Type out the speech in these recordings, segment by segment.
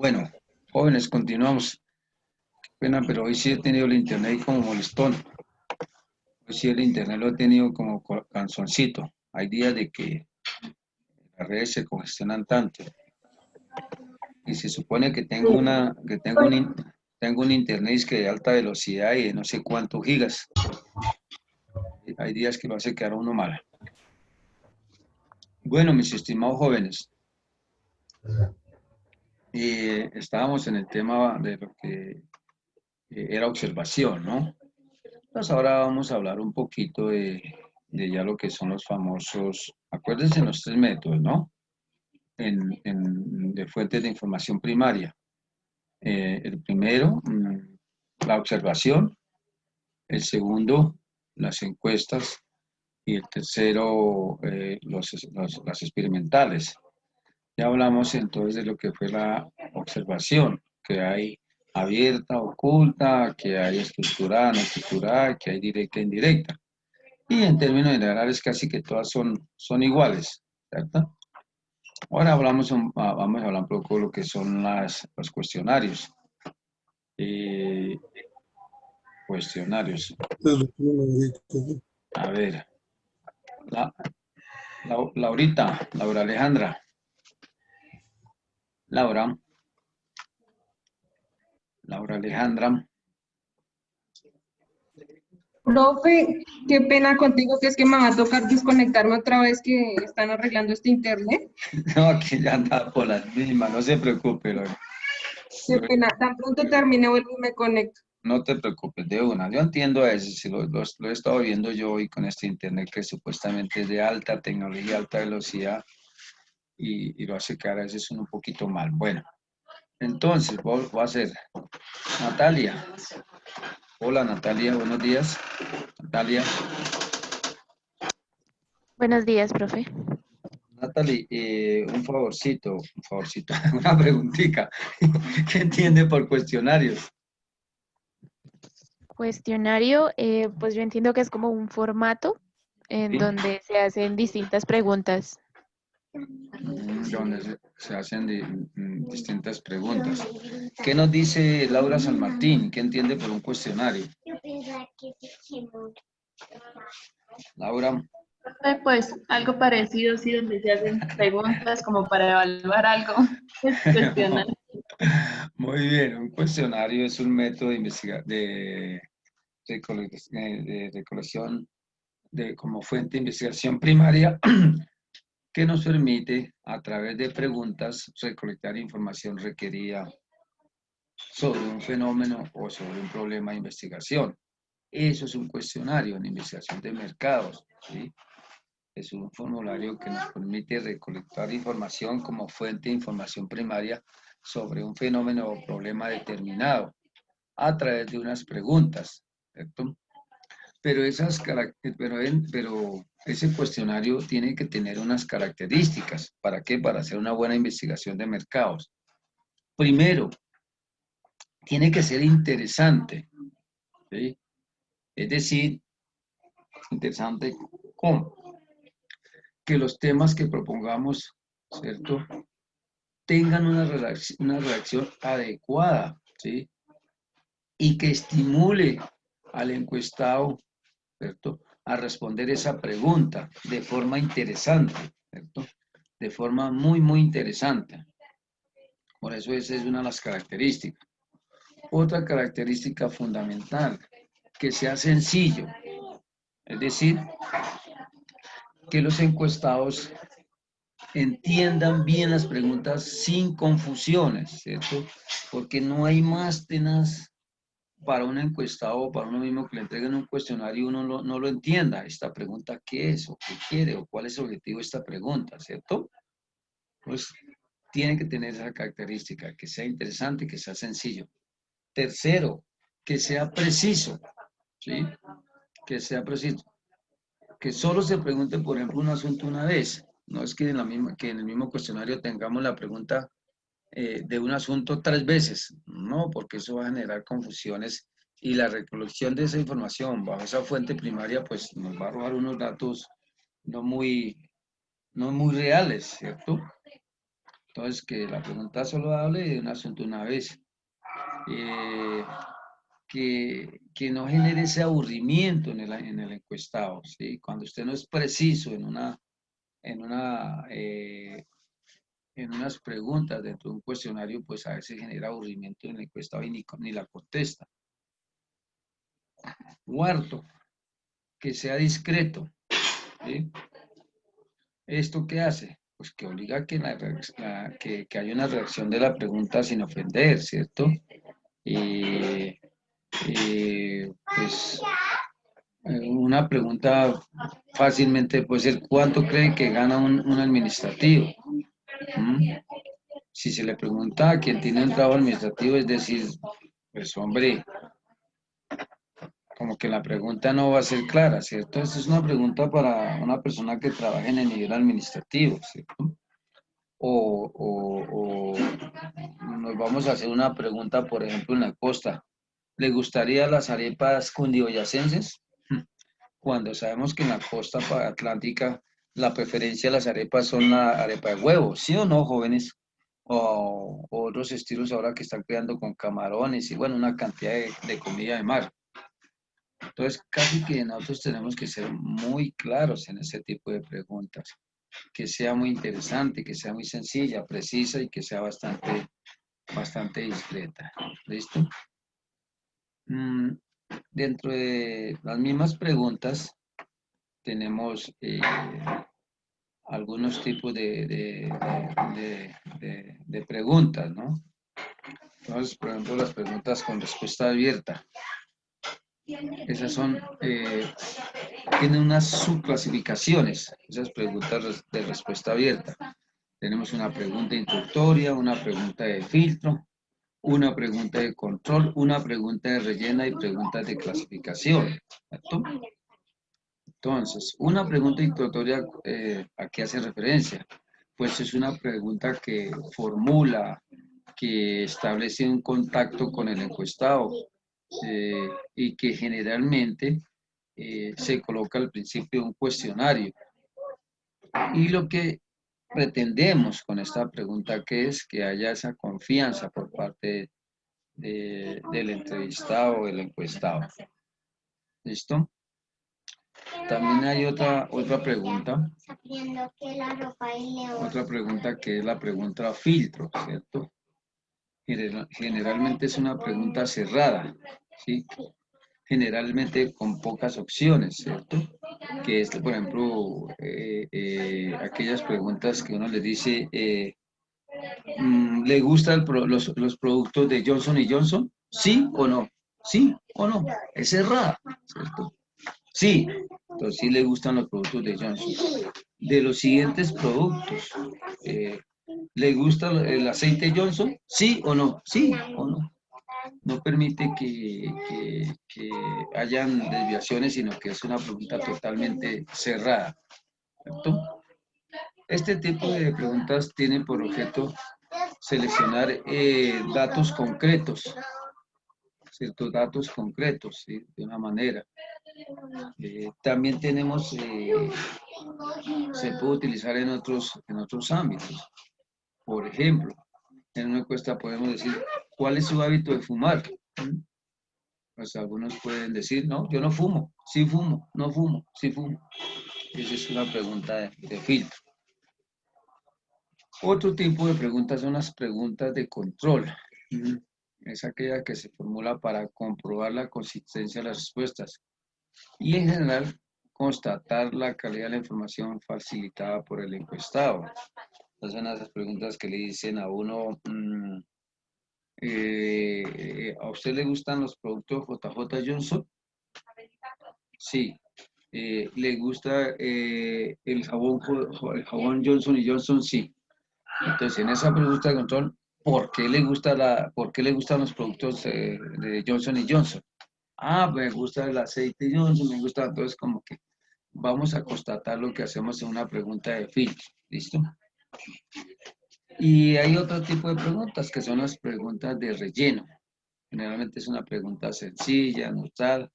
Bueno, jóvenes, continuamos. Qué pena, pero hoy sí he tenido el internet como molestón. Hoy sí el internet lo he tenido como canzoncito. Hay días de que las redes se congestionan tanto. Y se supone que tengo un internet que de alta velocidad y de no sé cuántos gigas. Hay días que lo hace quedar a uno mal. Bueno, mis estimados jóvenes, estábamos en el tema de lo que era observación, ¿no? Pues ahora vamos a hablar un poquito de ya lo que son los famosos, acuérdense los tres métodos, ¿no? De fuentes de información primaria. El primero, la observación. El segundo, las encuestas. Y el tercero, las experimentales. Ya hablamos entonces de lo que fue la observación, que hay abierta, oculta, que hay estructurada, no estructurada, que hay directa e indirecta. Y en términos generales casi que todas son iguales, ¿cierto? Ahora vamos a hablar un poco de lo que son los cuestionarios. Eh, cuestionarios. A ver, la, Laura Alejandra. Laura, Laura Alejandra. Profe, qué pena contigo, que es que me va a tocar desconectarme otra vez que están arreglando este internet. No, aquí ya anda por las mismas, no se preocupe, Laura. Qué pena, tan pronto termine, vuelvo y me conecto. No te preocupes, de una. Yo entiendo eso, si lo he estado viendo yo hoy con este internet que supuestamente es de alta tecnología, alta velocidad y lo hace quedar a veces un poquito mal. Bueno, entonces voy a hacer Natalia. Hola Natalia, buenos días. Natalia. Buenos días, profe. Natalie, un favorcito, una preguntita. ¿Qué entiende por cuestionarios? Cuestionario, pues yo entiendo que es como un formato en ¿Sí? donde se hacen distintas preguntas. Donde se hacen distintas preguntas. ¿Qué nos dice Laura San Martín? ¿Qué entiende por un cuestionario? Laura. Pues algo parecido, sí, donde se hacen preguntas como para evaluar algo, pues cuestionar. Muy bien, un cuestionario es un método de recolección como fuente de investigación primaria que nos permite, a través de preguntas, recolectar información requerida sobre un fenómeno o sobre un problema de investigación. Eso es un cuestionario en investigación de mercados, ¿sí? Es un formulario que nos permite recolectar información como fuente de información primaria sobre un fenómeno o problema determinado a través de unas preguntas, ¿cierto? Pero ese cuestionario tiene que tener unas características. ¿Para qué? Para hacer una buena investigación de mercados. Primero, tiene que ser interesante, ¿sí? Es decir, interesante ¿cómo? Que los temas que propongamos, ¿cierto? Tengan una reacción adecuada, ¿sí? Y que estimule al encuestado, ¿cierto? A responder esa pregunta de forma interesante, ¿cierto? De forma muy, muy interesante. Por eso esa es una de las características. Otra característica fundamental, que sea sencillo. Es decir, que los encuestados entiendan bien las preguntas sin confusiones, ¿cierto? Porque no hay más tenaz para un encuestado o para uno mismo que le entreguen un cuestionario y uno no lo entienda. Esta pregunta, ¿qué es? ¿O qué quiere? ¿O cuál es el objetivo de esta pregunta? ¿Cierto? Pues tiene que tener esa característica, que sea interesante, que sea sencillo. Tercero, que sea preciso, ¿sí? Que sea preciso. Que solo se pregunte, por ejemplo, un asunto una vez. No es que que en el mismo cuestionario tengamos la pregunta de un asunto 3 veces. No, porque eso va a generar confusiones y la recolección de esa información bajo esa fuente primaria, pues nos va a arrojar unos datos no muy reales, ¿cierto? Entonces, que la pregunta solo hable de un asunto una vez. Eh, que no genere ese aburrimiento en el encuestado, ¿sí? Cuando usted no es preciso en una, en unas preguntas dentro de un cuestionario, pues a veces genera aburrimiento en el encuestado y ni la contesta. Cuarto, que sea discreto, ¿sí? ¿Esto qué hace? Pues que obliga a que haya una reacción de la pregunta sin ofender, ¿cierto? Pues una pregunta fácilmente puede ser, ¿cuánto cree que gana un administrativo? ¿Mm? Si se le pregunta a quien tiene un trabajo administrativo, es decir, pues hombre, como que la pregunta no va a ser clara, ¿cierto? Esta es una pregunta para una persona que trabaja en el nivel administrativo, ¿cierto? O nos vamos a hacer una pregunta, por ejemplo, en la costa. ¿Le gustaría las arepas cundiboyacenses? Cuando sabemos que en la costa atlántica la preferencia de las arepas son la arepa de huevo, ¿sí o no, jóvenes? O otros estilos ahora que están creando con camarones y bueno, una cantidad de comida de mar. Entonces, casi que nosotros tenemos que ser muy claros en ese tipo de preguntas, que sea muy interesante, que sea muy sencilla, precisa y que sea bastante discreta. ¿Listo? Dentro de las mismas preguntas tenemos algunos tipos de preguntas, ¿no? Entonces, por ejemplo, las preguntas con respuesta abierta. Esas son, tienen unas subclasificaciones, esas preguntas de respuesta abierta. Tenemos una pregunta introductoria, una pregunta de filtro, una pregunta de control, una pregunta de rellena y preguntas de clasificación. ¿Cierto? Entonces, una pregunta introductoria, ¿a qué hace referencia? Pues es una pregunta que formula, que establece un contacto con el encuestado y que generalmente se coloca al principio de un cuestionario. Y lo que pretendemos con esta pregunta que es que haya esa confianza por parte del entrevistado o del encuestado. ¿Listo? También hay otra pregunta. Otra pregunta que es la pregunta filtro, ¿cierto? Generalmente es una pregunta cerrada, ¿sí? Generalmente con pocas opciones, ¿cierto? Que es, por ejemplo, aquellas preguntas que uno le dice, ¿le gustan los productos de Johnson y Johnson? ¿Sí o no? ¿Sí o no? Es cerrada, ¿cierto? Sí, entonces sí le gustan los productos de Johnson. De los siguientes productos, ¿le gusta el aceite Johnson? ¿Sí o no? ¿Sí o no? No permite que hayan desviaciones, sino que es una pregunta totalmente cerrada, ¿cierto? Este tipo de preguntas tienen por objeto seleccionar datos concretos, ciertos datos concretos, ¿sí? De una manera. También tenemos, se puede utilizar en otros ámbitos. Por ejemplo, en una encuesta podemos decir, ¿cuál es su hábito de fumar? Pues algunos pueden decir, no, yo no fumo, sí fumo, no fumo, sí fumo. Esa es una pregunta de filtro. Otro tipo de preguntas son las preguntas de control. Es aquella que se formula para comprobar la consistencia de las respuestas y en general constatar la calidad de la información facilitada por el encuestado. Esas son esas preguntas que le dicen a uno, ¿a usted le gustan los productos JJ Johnson? Sí. ¿Le gusta el jabón Johnson y Johnson? Sí. Entonces, en esa pregunta de control, ¿por qué le gustan los productos de Johnson y Johnson? Ah, me gusta el aceite Johnson, me gusta, entonces como que vamos a constatar lo que hacemos en una pregunta de filtro, ¿listo? Y hay otro tipo de preguntas que son las preguntas de relleno. Generalmente es una pregunta sencilla, neutral,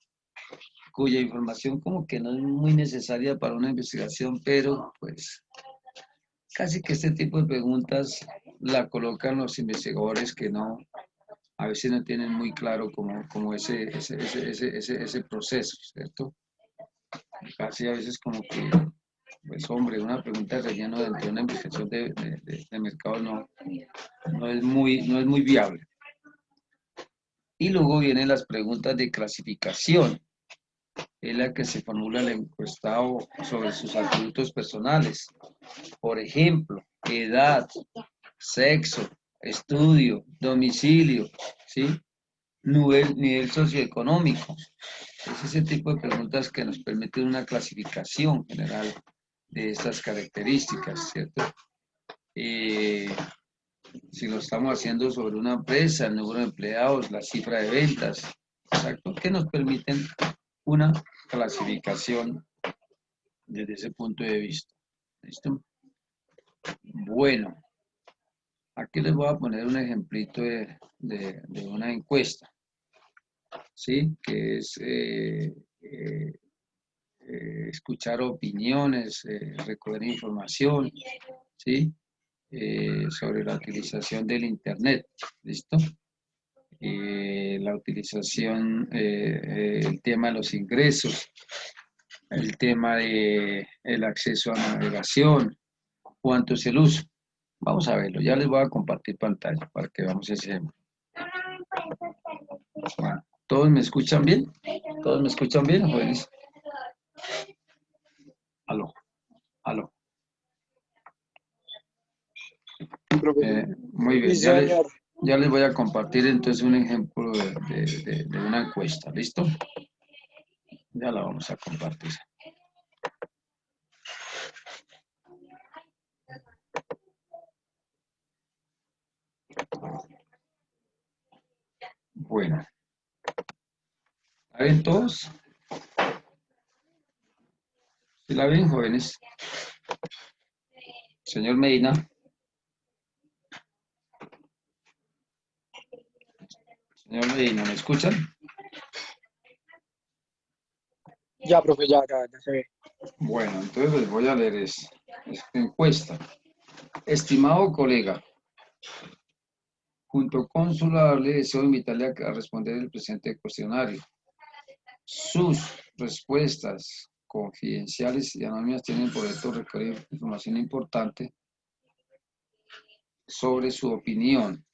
cuya información como que no es muy necesaria para una investigación, pero pues casi que este tipo de preguntas la colocan los investigadores que no, a veces no tienen muy claro como ese proceso, ¿cierto? Casi a veces como que, pues hombre, una pregunta de relleno dentro de una investigación de mercado no es muy viable. Y luego vienen las preguntas de clasificación, es la que se formula el encuestado sobre sus atributos personales. Por ejemplo, edad, sexo, estudio, domicilio, ¿sí? Nivel socioeconómico. Es ese tipo de preguntas que nos permiten una clasificación general de estas características, ¿cierto? Si lo estamos haciendo sobre una empresa, el número de empleados, la cifra de ventas, exacto, que nos permiten una clasificación desde ese punto de vista. ¿Listo? Bueno, aquí les voy a poner un ejemplito de una encuesta, ¿sí? Que es escuchar opiniones, recoger información, ¿sí? Sobre la utilización del Internet, ¿listo? La utilización, el tema de los ingresos, el tema de el acceso a navegación, cuánto es el uso. Vamos a verlo, ya les voy a compartir pantalla para que veamos ese ejemplo. Bueno, ¿todos me escuchan bien? ¿Todos me escuchan bien, jóvenes? Aló, aló. Muy bien, Sí, señor. ya les voy a compartir entonces un ejemplo de una encuesta, ¿listo? Ya la vamos a compartir. Bueno. ¿La ven todos? ¿Sí la ven, jóvenes? Señor Medina. Señor Medina, ¿me escuchan? Ya, profe, ya se ve. Bueno, entonces les voy a leer esta encuesta. Estimado colega, junto con su le deseo invitarle a responder el presente cuestionario. Sus respuestas confidenciales y anónimas tienen por objeto requerir información importante sobre su opinión.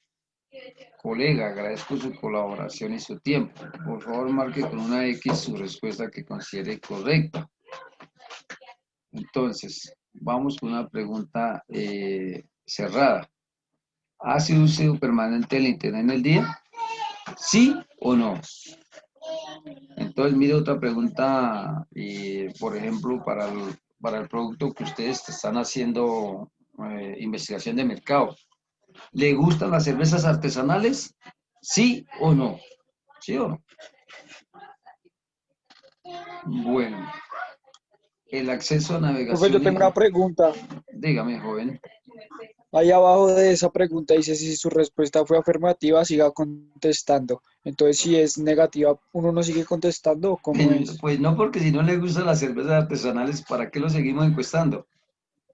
Colega, agradezco su colaboración y su tiempo. Por favor, marque con una X su respuesta que considere correcta. Entonces, vamos con una pregunta cerrada. ¿Hace uso permanente del Internet en el día? ¿Sí o no? Entonces, mire otra pregunta, por ejemplo, para el producto que ustedes están haciendo investigación de mercado. ¿Le gustan las cervezas artesanales? ¿Sí o no? ¿Sí o no? Bueno, el acceso a Profe, yo navegación. tengo una pregunta. Dígame, joven. Ahí abajo de esa pregunta dice si su respuesta fue afirmativa, siga contestando. Entonces, si es negativa, ¿uno no sigue contestando o cómo es? Pues no, porque si no le gustan las cervezas artesanales, ¿para qué lo seguimos encuestando?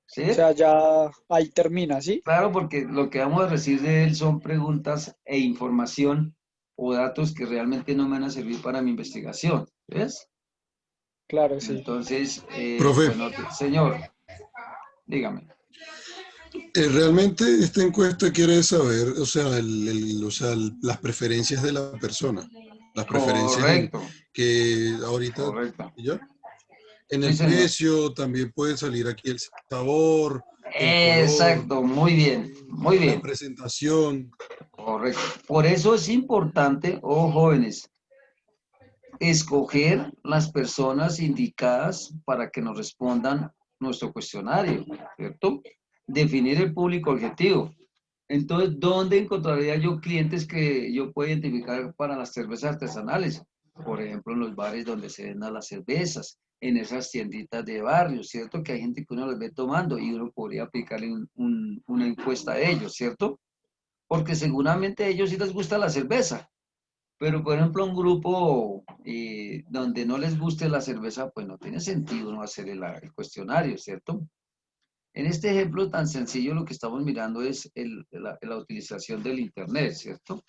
¿Sí? O sea, ya ahí termina, ¿sí? Claro, porque lo que vamos a recibir de él son preguntas e información o datos que realmente no me van a servir para mi investigación. ¿Ves? Claro, sí. Entonces, Profe, bueno, señor, dígame. realmente esta encuesta quiere saber, o sea, las preferencias de la persona, las preferencias en Correcto, que ahorita, correcto. ¿ya? En Sí, el señor. precio también puede salir aquí el sabor, el color, Exacto, muy bien, muy la bien. presentación. Correcto. Por eso es importante, oh jóvenes, escoger las personas indicadas para que nos respondan nuestro cuestionario, ¿cierto? Definir el público objetivo. Entonces, ¿dónde encontraría yo clientes que yo pueda identificar para las cervezas artesanales? Por ejemplo, en los bares donde se vendan las cervezas, en esas tienditas de barrio, ¿cierto? Que hay gente que uno los ve tomando y uno podría aplicarle una encuesta a ellos, ¿cierto? Porque seguramente a ellos sí les gusta la cerveza, pero por ejemplo un grupo donde no les guste la cerveza, pues no tiene sentido no hacer el cuestionario, ¿cierto? En este ejemplo tan sencillo lo que estamos mirando es la utilización del Internet, ¿cierto?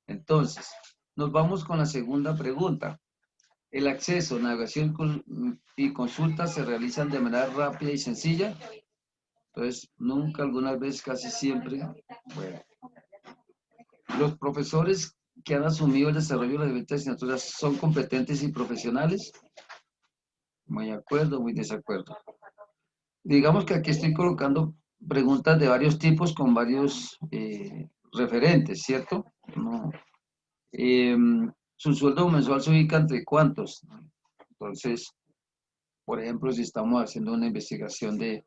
Entonces, nos vamos con la segunda pregunta. ¿El acceso, navegación y consulta se realizan de manera rápida y sencilla? Entonces, nunca, algunas veces, casi siempre. Bueno, los profesores que han asumido el desarrollo de las diferentes asignaturas son competentes y profesionales. Muy de acuerdo, muy desacuerdo. Digamos que aquí estoy colocando preguntas de varios tipos con varios referentes, ¿cierto? No. Su sueldo mensual se ubica entre cuántos. Entonces, por ejemplo, si estamos haciendo una investigación de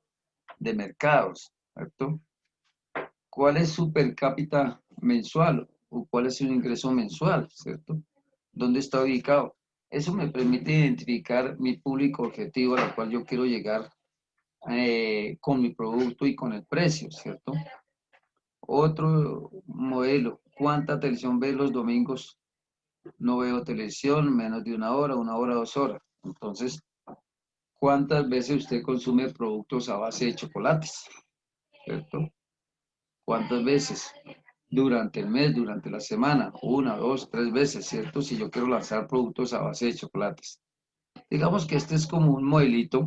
mercados, ¿cierto? ¿Cuál es su per cápita mensual o cuál es su ingreso mensual, ¿cierto? ¿Dónde está ubicado? Eso me permite identificar mi público objetivo al cual yo quiero llegar con mi producto y con el precio, ¿cierto? Otro modelo, ¿cuánta televisión ve los domingos? No veo televisión, menos de 1 hora, 2 horas. Entonces, ¿cuántas veces usted consume productos a base de chocolates? ¿Cierto? ¿Cuántas veces? Durante el mes, durante la semana, 1, 2, 3 veces, ¿cierto? Si yo quiero lanzar productos a base de chocolates. Digamos que este es como un modelito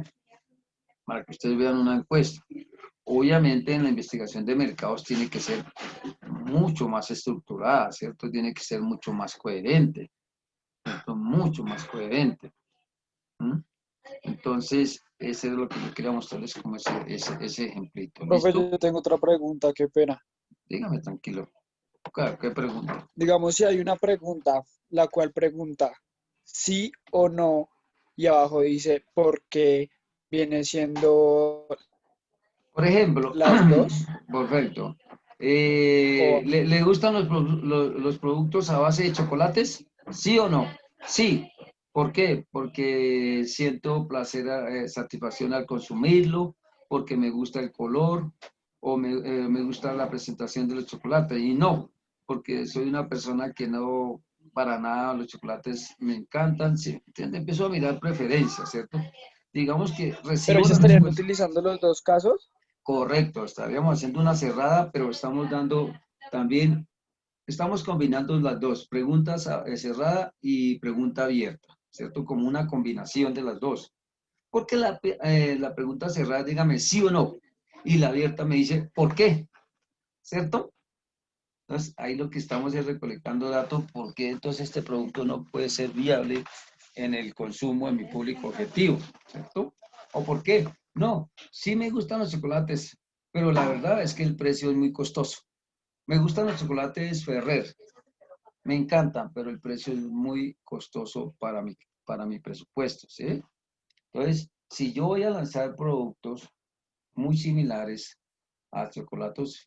para que ustedes vean una encuesta. Obviamente en la investigación de mercados tiene que ser mucho más estructurada, ¿cierto? Tiene que ser mucho más coherente, ¿cierto? Mucho más coherente. ¿Mm? Entonces, ese es lo que yo quería mostrarles como ese ejemplito. Profe, ¿Listo? yo tengo otra pregunta, qué pena. Dígame tranquilo. Claro, ¿qué pregunta? Digamos, si hay una pregunta, la cual pregunta sí o no, y abajo dice por qué viene siendo Por ejemplo, las dos, perfecto. o ¿Le gustan los productos a base de chocolates? ¿Sí o no? Sí. ¿Por qué? Porque siento placer, satisfacción al consumirlo, porque me gusta el color o me gusta la presentación de los chocolates. Y no, porque soy una persona que no, para nada, los chocolates me encantan. Sí, empiezo a mirar preferencias, ¿cierto? Digamos que pero ahí recibo se la estarían respuesta. utilizando los dos casos. Correcto, estaríamos haciendo una cerrada, pero estamos dando también, estamos combinando las dos, preguntas cerrada y pregunta abierta, ¿cierto? Como una combinación de las dos. Porque la pregunta cerrada, dígame sí o no, y la abierta me dice ¿por qué? ¿Cierto? Entonces, ahí lo que estamos es recolectando datos, ¿por qué entonces este producto no puede ser viable en el consumo de mi público objetivo? ¿Cierto? ¿O por qué? No, sí me gustan los chocolates, pero la verdad es que el precio es muy costoso. Me gustan los chocolates Ferrer, me encantan, pero el precio es muy costoso para mi presupuesto, ¿sí? Entonces, si yo voy a lanzar productos muy similares a chocolates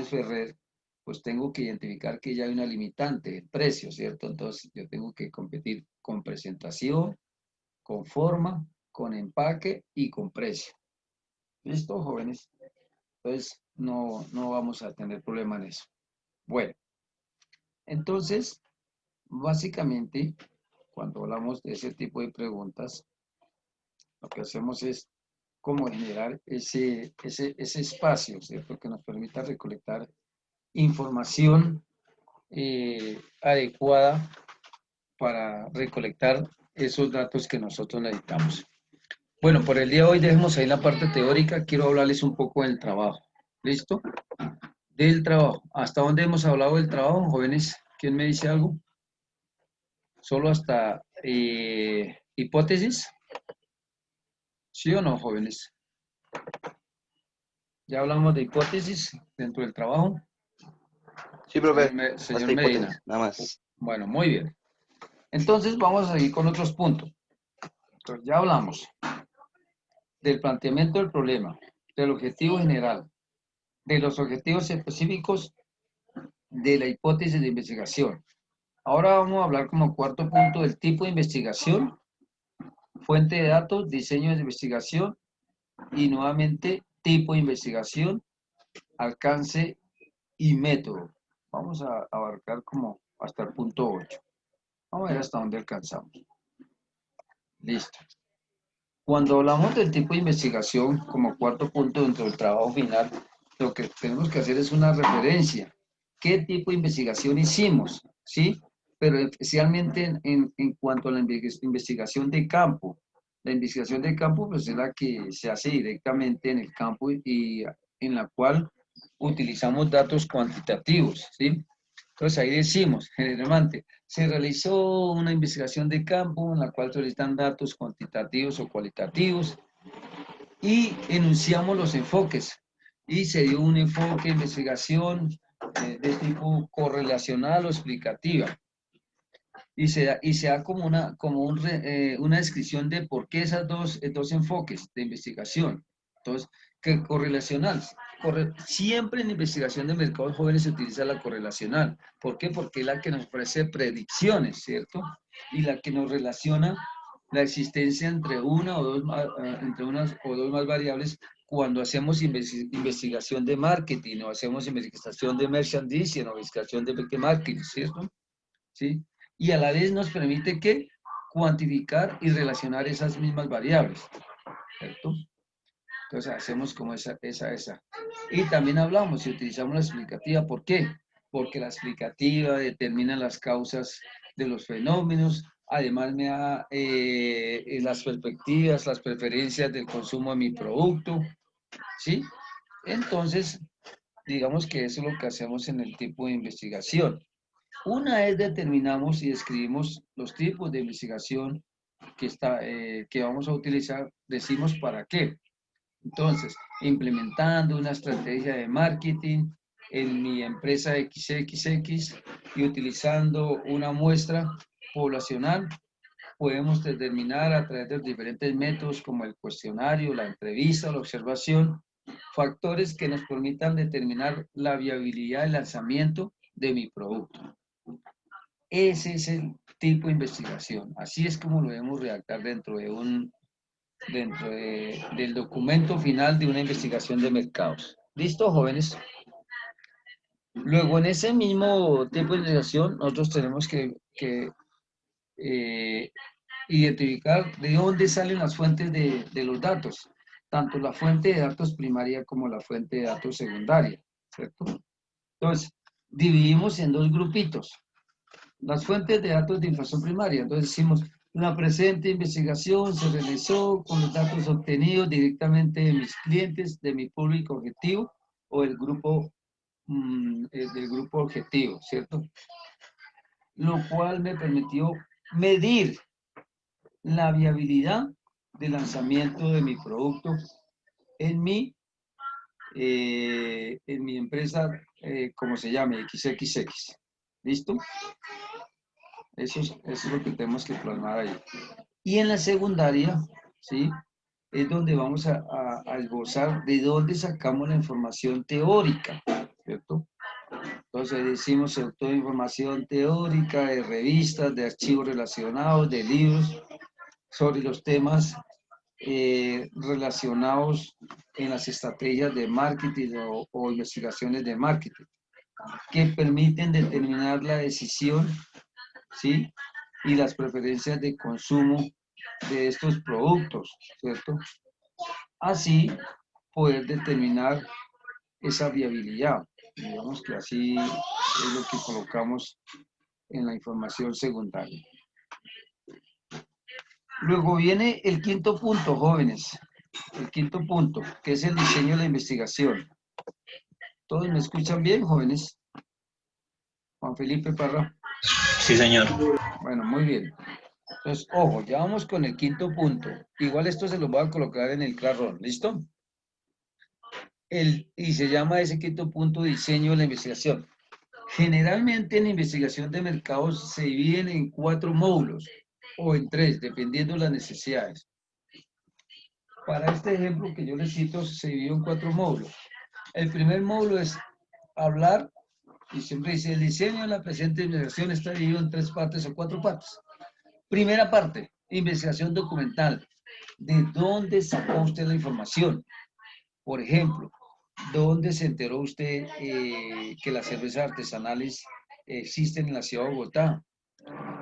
Ferrer, pues tengo que identificar que ya hay una limitante, el precio, ¿cierto? Entonces yo tengo que competir con presentación, con forma, con empaque y con precio. ¿Listo, jóvenes? Entonces no vamos a tener problema en eso. Bueno, entonces, básicamente, cuando hablamos de ese tipo de preguntas, lo que hacemos es cómo generar ese espacio, ¿cierto? Que nos permita recolectar información adecuada para recolectar esos datos que nosotros necesitamos. Bueno, por el día de hoy dejemos ahí la parte teórica. Quiero hablarles un poco del trabajo. ¿Listo? Del trabajo. ¿Hasta dónde hemos hablado del trabajo, jóvenes? ¿Quién me dice algo? ¿Solo hasta hipótesis? ¿Sí o no, jóvenes? ¿Ya hablamos de hipótesis dentro del trabajo? Sí, profe, Señor hasta Medina. hipótesis, nada más. Bueno, muy bien. Entonces vamos a seguir con otros puntos. Entonces, ya hablamos del planteamiento del problema, del objetivo general, de los objetivos específicos, de la hipótesis de investigación. Ahora vamos a hablar como cuarto punto del tipo de investigación, fuente de datos, diseño de investigación y nuevamente tipo de investigación, alcance y método. Vamos a abarcar como hasta el punto 8. Vamos a ver hasta dónde alcanzamos. Listo. Cuando hablamos del tipo de investigación, como cuarto punto dentro del trabajo final, lo que tenemos que hacer es una referencia. ¿Qué tipo de investigación hicimos? ¿Sí? Pero especialmente en cuanto a la investigación de campo. La investigación de campo pues, es la que se hace directamente en el campo y en la cual utilizamos datos cuantitativos, ¿sí? Entonces ahí decimos, generalmente, se realizó una investigación de campo en la cual se solicitan datos cuantitativos o cualitativos y enunciamos los enfoques. Y se dio un enfoque de investigación de tipo correlacional o explicativa. Y se da como una descripción de por qué esos dos enfoques de investigación. Entonces, que correlacional. Siempre en investigación de mercados jóvenes se utiliza la correlacional. ¿Por qué? Porque es la que nos ofrece predicciones, ¿cierto? Y la que nos relaciona la existencia entre unas o dos más variables cuando hacemos investigación de marketing o hacemos investigación de merchandising o investigación de marketing, ¿cierto? ¿Sí? Y a la vez nos permite que cuantificar y relacionar esas mismas variables, ¿cierto? Entonces hacemos como esa. Y también hablamos y utilizamos la explicativa. ¿Por qué? Porque la explicativa determina las causas de los fenómenos, además me da las perspectivas, las preferencias del consumo de mi producto, ¿sí? Entonces, digamos que eso es lo que hacemos en el tipo de investigación. Una vez determinamos y describimos los tipos de investigación que vamos a utilizar, decimos para qué. Entonces, implementando una estrategia de marketing en mi empresa XXX y utilizando una muestra poblacional, podemos determinar a través de los diferentes métodos como el cuestionario, la entrevista, la observación, factores que nos permitan determinar la viabilidad del lanzamiento de mi producto. Ese es el tipo de investigación. Así es como lo debemos redactar dentro del documento final de una investigación de mercados. ¿Listo, jóvenes? Luego, en ese mismo tipo de investigación, nosotros tenemos que identificar de dónde salen las fuentes de los datos, tanto la fuente de datos primaria como la fuente de datos secundaria, ¿cierto? Entonces, dividimos en dos grupitos. Las fuentes de datos de información primaria. Entonces decimos, la presente investigación se realizó con los datos obtenidos directamente de mis clientes, de mi público objetivo o del grupo objetivo, ¿cierto? Lo cual me permitió medir la viabilidad de lanzamiento de mi producto en mi empresa, como se llame, XXX. ¿Listo? Eso es lo que tenemos que plasmar ahí. Y en la secundaria, ¿sí? Es donde vamos a esbozar de dónde sacamos la información teórica, ¿cierto? Entonces decimos toda información teórica de revistas, de archivos relacionados, de libros, sobre los temas relacionados en las estrategias de marketing o investigaciones de marketing, que permiten determinar la decisión, ¿sí? Y las preferencias de consumo de estos productos, ¿cierto? Así poder determinar esa viabilidad. Digamos que así es lo que colocamos en la información secundaria. Luego viene el quinto punto, jóvenes. El quinto punto, que es el diseño de la investigación. ¿Todos me escuchan bien, jóvenes? Juan Felipe Parra. Sí, señor. Bueno, muy bien. Entonces, ojo, ya vamos con el quinto punto. Igual esto se lo voy a colocar en el clarón, ¿listo? Y se llama ese quinto punto diseño de la investigación. Generalmente en la investigación de mercados se dividen en 4 módulos o en 3, dependiendo de las necesidades. Para este ejemplo que yo les cito, se dividió en 4 módulos. El primer módulo es hablar, y siempre dice, el diseño de la presente investigación está dividido en 3 partes o 4 partes. Primera parte, investigación documental. ¿De dónde sacó usted la información? Por ejemplo, ¿dónde se enteró usted que las cervezas artesanales existen en la ciudad de Bogotá?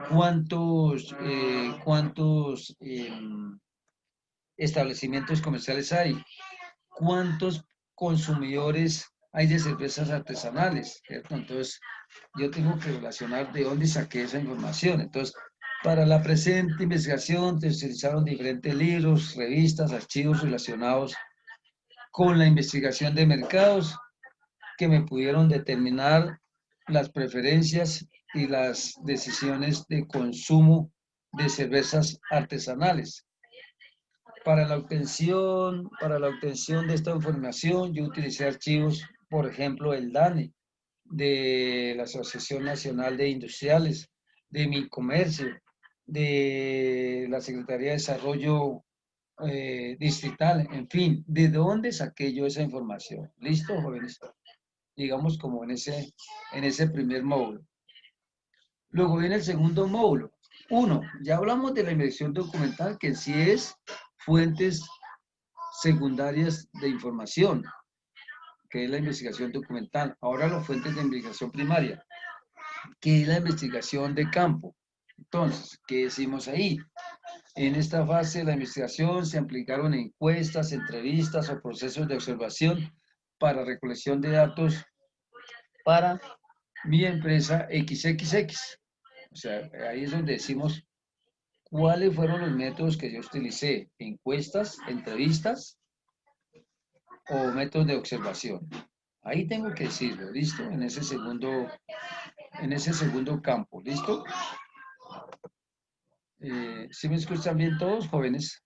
¿Cuántos establecimientos comerciales hay? ¿Cuántos consumidores hay de cervezas artesanales? ¿Cierto? Entonces, yo tengo que relacionar de dónde saqué esa información. Entonces, para la presente investigación se utilizaron diferentes libros, revistas, archivos relacionados con la investigación de mercados que me pudieron determinar las preferencias y las decisiones de consumo de cervezas artesanales. Para la obtención de esta información, yo utilicé archivos, por ejemplo, el DANE, de la Asociación Nacional de Industriales, de Mincomercio, de la Secretaría de Desarrollo Distrital, en fin, ¿de dónde saqué yo esa información? ¿Listo, jóvenes? Digamos como en ese primer módulo. Luego viene el segundo módulo. Uno, ya hablamos de la investigación documental, que en sí es fuentes secundarias de información, que es la investigación documental. Ahora las fuentes de investigación primaria, que es la investigación de campo. Entonces, ¿qué decimos ahí? En esta fase de la investigación se aplicaron encuestas, entrevistas o procesos de observación para recolección de datos para mi empresa XXX. O sea, ahí es donde decimos cuáles fueron los métodos que yo utilicé, encuestas, entrevistas o métodos de observación. Ahí tengo que decirlo, ¿listo? En ese segundo campo, ¿listo? ¿Sí me escuchan bien todos, jóvenes?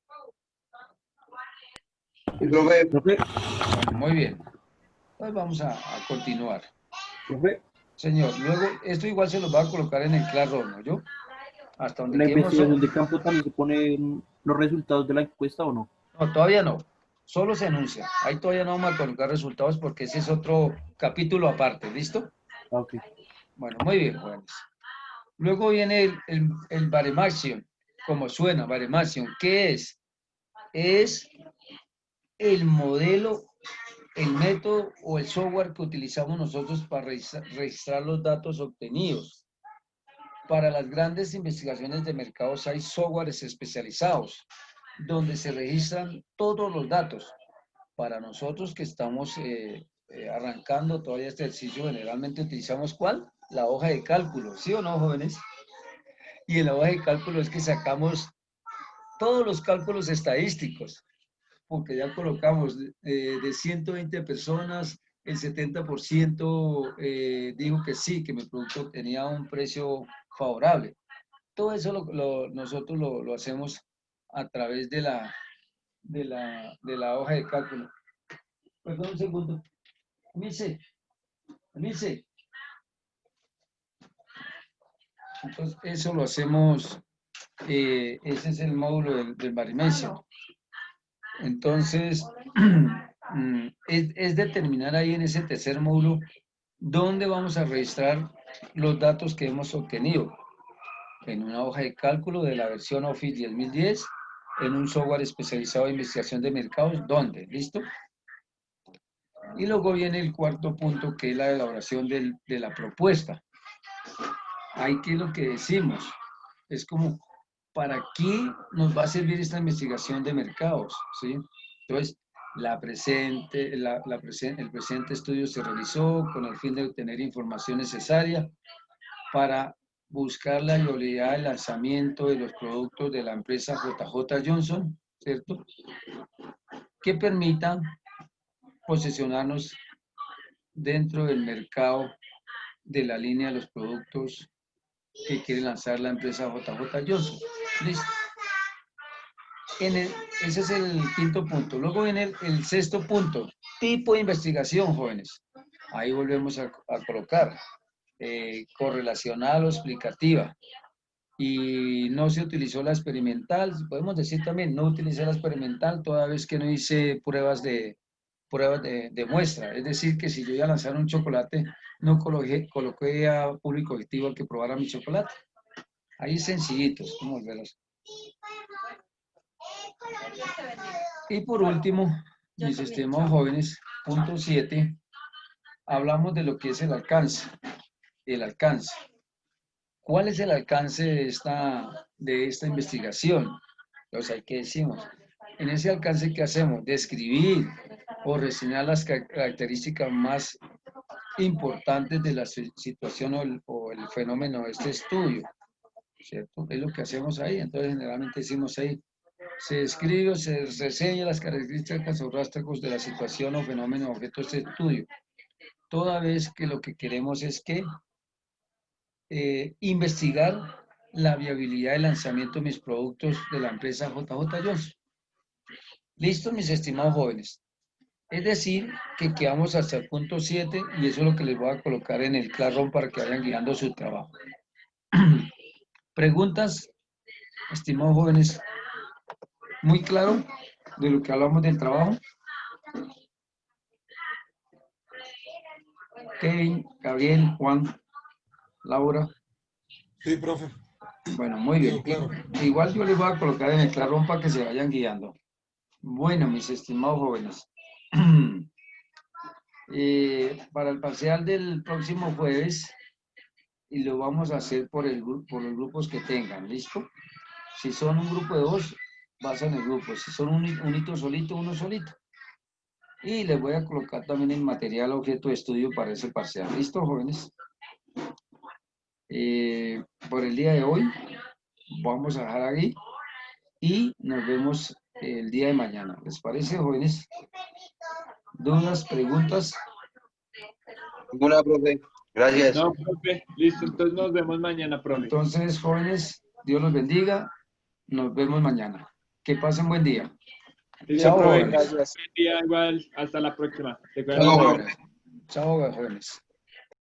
Sí, profe. Profe, Bueno, muy bien. Pues vamos a continuar. profe, Señor, luego, esto igual se los va a colocar en el Classroom, ¿no? Yo, hasta donde ¿la quedemos. investigación de campo también se ponen los resultados de la encuesta o no? No, todavía no. Solo se enuncia. Ahí todavía no vamos a colocar resultados porque ese es otro capítulo aparte, ¿listo? Ah, ok. Bueno, muy bien, jóvenes. Luego viene el baremación, como suena, baremación. ¿Qué es? Es el modelo, el método o el software que utilizamos nosotros para registrar los datos obtenidos. Para las grandes investigaciones de mercados hay softwares especializados donde se registran todos los datos. Para nosotros que estamos arrancando todavía este ejercicio, generalmente utilizamos ¿cuál? La hoja de cálculo, ¿sí o no, jóvenes? Y en la hoja de cálculo es que sacamos todos los cálculos estadísticos, porque ya colocamos de 120 personas, el 70% dijo que sí, que mi producto tenía un precio favorable. Todo eso nosotros lo hacemos a través de la hoja de cálculo. Perdón un segundo. Permiso. Entonces, eso lo hacemos, ese es el módulo del Barimencio. Entonces, es determinar ahí en ese tercer módulo dónde vamos a registrar los datos que hemos obtenido. En una hoja de cálculo de la versión Office 10.010, en un software especializado en investigación de mercados, ¿dónde? ¿Listo? Y luego viene el cuarto punto, que es la elaboración de la propuesta. Ahí, ¿qué es lo que decimos? Es como, ¿para qué nos va a servir esta investigación de mercados? ¿Sí? Entonces, el presente estudio se realizó con el fin de obtener información necesaria para buscar la viabilidad del lanzamiento de los productos de la empresa JJ Johnson, ¿cierto? Que permitan posicionarnos dentro del mercado de la línea de los productos que quiere lanzar la empresa JJ Johnson. Listo. Ese es el quinto punto. Luego viene el sexto punto, tipo de investigación, jóvenes. Ahí volvemos a colocar correlacional o explicativa. Y no se utilizó la experimental, podemos decir también, no utilicé la experimental toda vez que no hice pruebas de muestra. Es decir, que si yo iba a lanzar un chocolate, no coloqué a público objetivo al que probara mi chocolate. Ahí sencillitos, como volverlos. Y por último, mis estimados jóvenes, punto 7, hablamos de lo que es el alcance. El alcance. ¿Cuál es el alcance de esta investigación? O sea, ¿qué decimos? en ese alcance, ¿qué hacemos? Describir o reseñar las características más importantes de la situación o el fenómeno de este estudio, ¿cierto? Es lo que hacemos ahí. Entonces, generalmente decimos ahí, se describe o se reseña las características o rasgos de la situación o fenómeno objeto de este estudio. Toda vez que lo que queremos es que investigar la viabilidad de lanzamiento de mis productos de la empresa JJ Johnson. ¿Listo, mis estimados jóvenes? Es decir, que quedamos hasta el punto 7 y eso es lo que les voy a colocar en el Classroom para que vayan guiando su trabajo. ¿Preguntas, estimados jóvenes? ¿Muy claro de lo que hablamos del trabajo? Kevin, Gabriel, Juan, Laura. Sí, profe. Bueno, muy bien. Claro. Igual yo les voy a colocar en el Classroom para que se vayan guiando. Bueno, mis estimados jóvenes. Para el parcial del próximo jueves, y lo vamos a hacer por los grupos que tengan, ¿listo? Si son un grupo de 2, basan el grupo. Si son un hito solito, uno solito. Y les voy a colocar también el material objeto de estudio para ese parcial. ¿Listo, jóvenes? Por el día de hoy, vamos a dejar ahí y nos vemos el día de mañana. ¿Les parece, jóvenes? ¿Dudas, preguntas? Ninguna, profe. Gracias. No, profe. Listo, entonces nos vemos mañana, profe. Entonces, jóvenes, Dios los bendiga. Nos vemos mañana. Que pasen buen día. Listo, Chao, profe. jóvenes. Gracias. Buen día, igual. Hasta la próxima. Te cuidas Chao, mucho. profe. Chao, jóvenes.